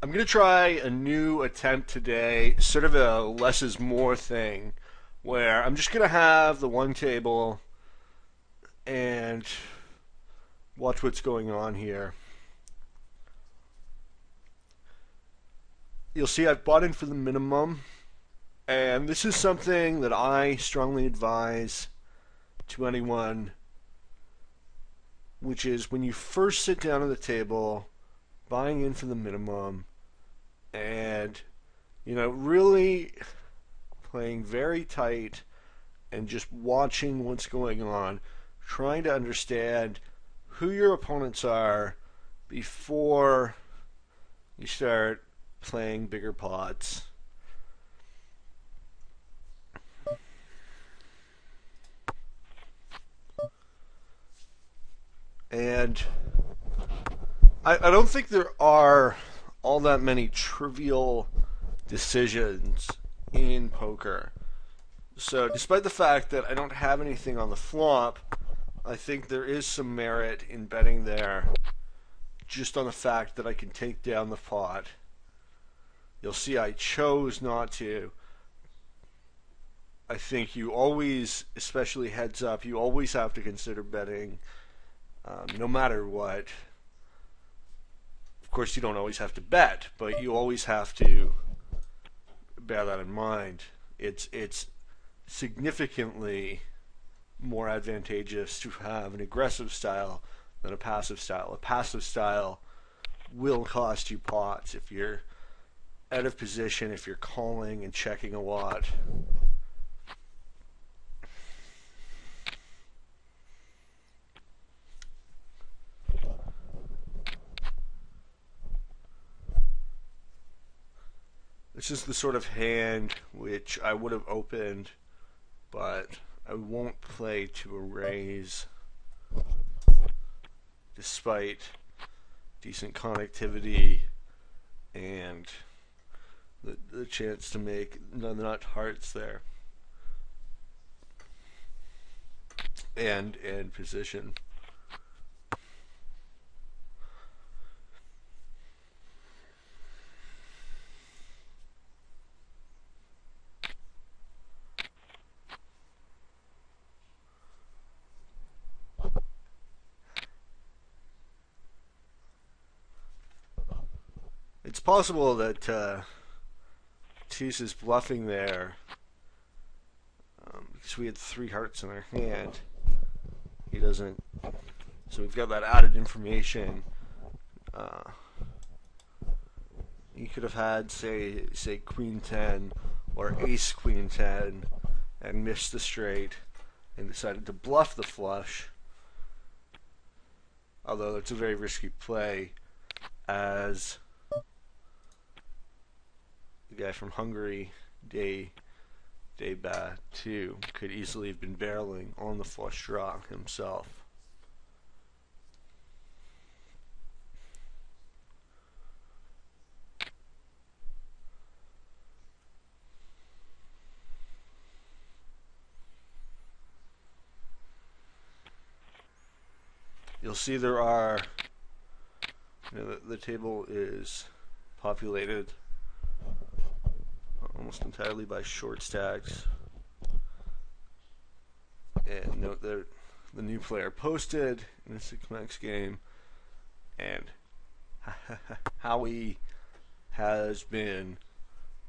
I'm going to try a new attempt today, sort of a less is more thing, where I'm just going to have the one table and watch what's going on here. You'll see I've bought in for the minimum, and this is something that I strongly advise to anyone, which is when you first sit down at the table, buying in for the minimum, and really playing very tight and just watching what's going on, trying to understand who your opponents are before you start playing bigger pots. And I don't think there are all that many trivial decisions in poker. So, despite the fact that I don't have anything on the flop, I think there is some merit in betting there just on the fact that I can take down the pot. You'll see I chose not to. I think you always, especially heads up, you always have to consider betting no matter what. Of course, you don't always have to bet, but you always have to bear that in mind. It's significantly more advantageous to have an aggressive style than a passive style. A passive style will cost you pots if you're out of position, if you're calling and checking a lot. This is the sort of hand which I would have opened, but I won't play to a raise despite decent connectivity and the chance to make the nut hearts there and position. It's possible that Tease is bluffing there because we had 3 hearts in our hand. He doesn't, so we've got that added information. He could have had, say Queen 10 or Ace Queen 10 and missed the straight and decided to bluff the flush. Although it's a very risky play, as the guy from Hungary, Dayba 2, could easily have been barreling on the flush draw himself. You'll see there are, the table is populated almost entirely by short stacks. And note that the new player posted in the 6max game, and Howie has been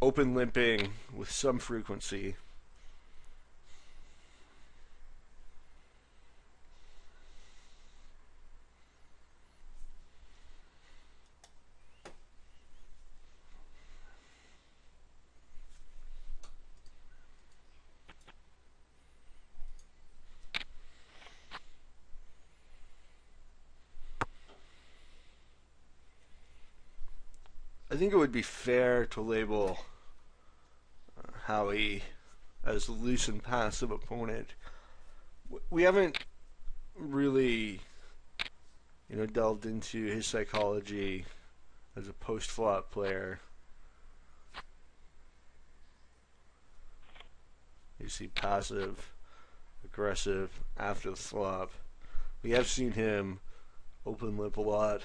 open limping with some frequency. I think it would be fair to label Howie as a loose and passive opponent. We haven't really, delved into his psychology as a post-flop player. You see passive, aggressive after the flop. We have seen him open lip a lot.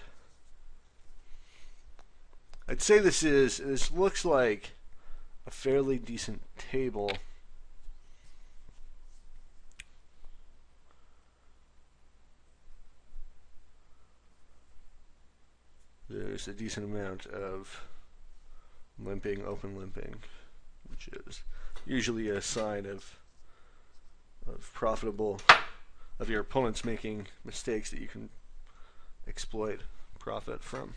I'd say this looks like a fairly decent table. There's a decent amount of limping, open limping, which is usually a sign of profitable, of your opponents making mistakes that you can exploit, profit from.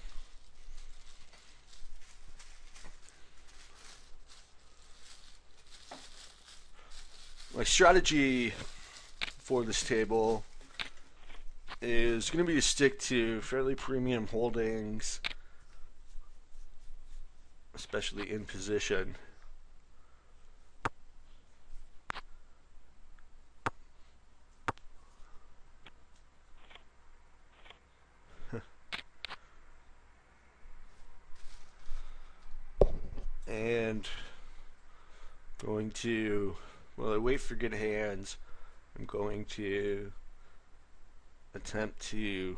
My strategy for this table is going to be to stick to fairly premium holdings, especially in position. And going to, while I wait for good hands, I'm going to attempt to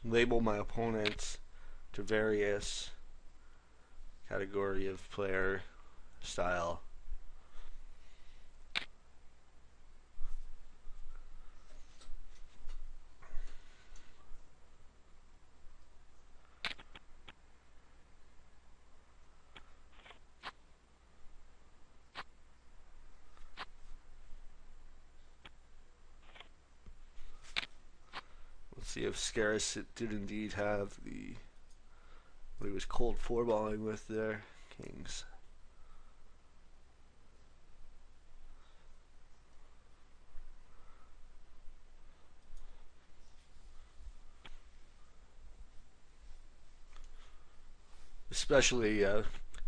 label my opponents to various category of player style. Let's see if Scaris did indeed have the what he was cold fourballing with there. Kings. Especially,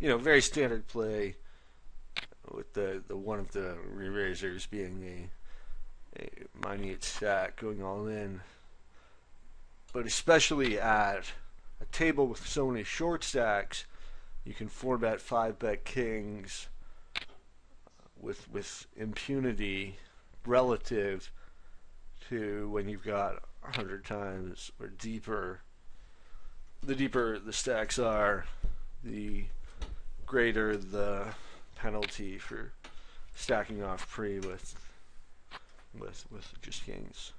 very standard play with the one of the re-raisers being a minute stack going all in. But especially at a table with so many short stacks, you can 4-bet, 5-bet kings with impunity relative to when you've got 100 times or deeper. The deeper the stacks are, the greater the penalty for stacking off pre with just kings.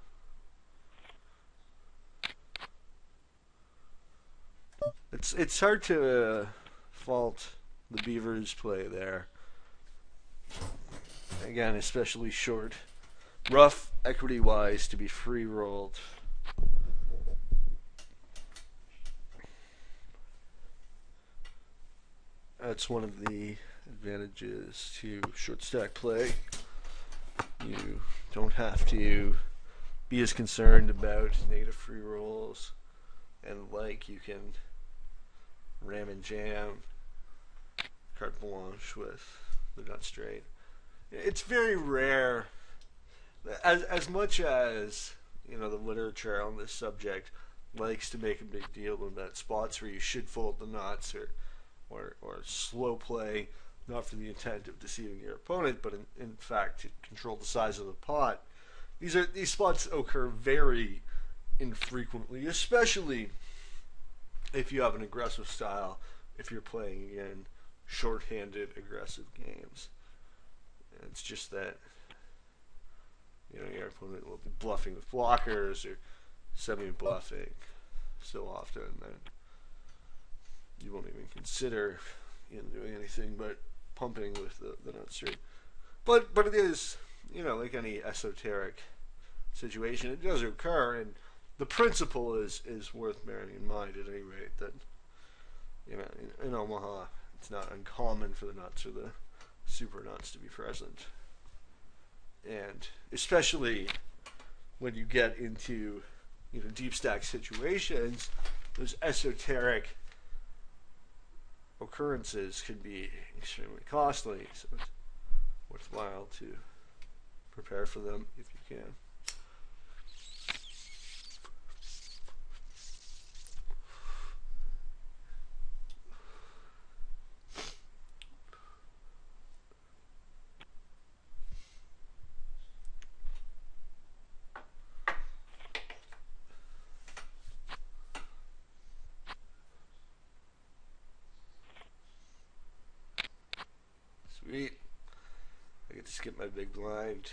It's hard to fault the Beavers' play there. Again, especially short, rough equity wise to be free rolled. That's one of the advantages to short stack play. You don't have to be as concerned about negative free rolls and you can ram and jam carte blanche with the nut straight. It's very rare, as much as the literature on this subject likes to make a big deal about spots where you should fold the nuts or slow play, not for the intent of deceiving your opponent, but in fact to control the size of the pot. These spots occur very infrequently, especially if you have an aggressive style, if you're playing, again, short-handed aggressive games. It's just that your opponent will be bluffing with blockers or semi-bluffing so often that you won't even consider doing anything but pumping with the nut straight. But it is, like any esoteric situation, it does occur, and the principle is worth bearing in mind at any rate, that in Omaha it's not uncommon for the nuts or the super nuts to be present. And especially when you get into deep stack situations, those esoteric occurrences can be extremely costly, so it's worthwhile to prepare for them if you can. just get my big blind.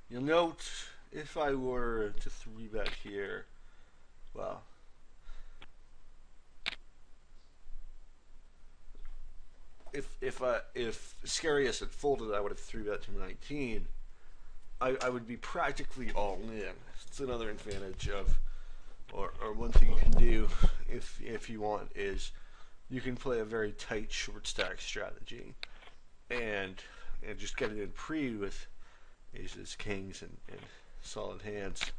You'll note if I were to 3-bet here, well, if Scarius had folded, I would have 3-bet to 19. I would be practically all in. It's another advantage of, or one thing you can do if you want is you can play a very tight short stack strategy and just get it in pre with aces, kings, and solid hands.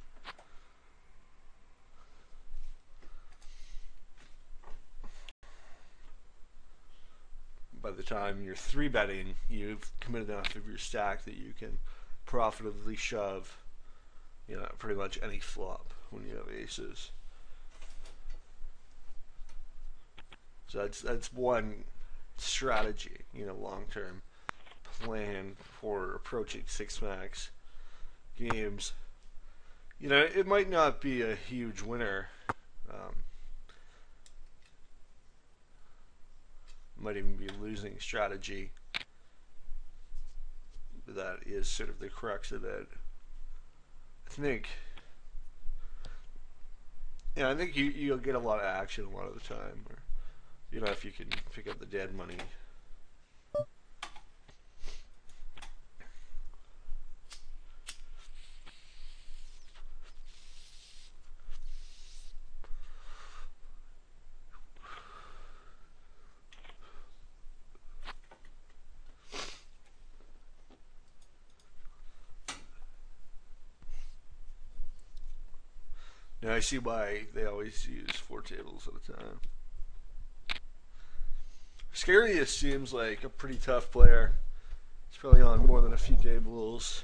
By the time you're 3-betting, you've committed enough of your stack that you can profitably shove, pretty much any flop when you have aces. So that's one strategy, long-term plan for approaching 6-max games. It might not be a huge winner. Might even be a losing strategy. But that is sort of the crux of it. I think you'll get a lot of action a lot of the time. Or, if you can pick up the dead money. Now I see why they always use 4 tables at a time. Scarius seems like a pretty tough player. He's probably on more than a few tables.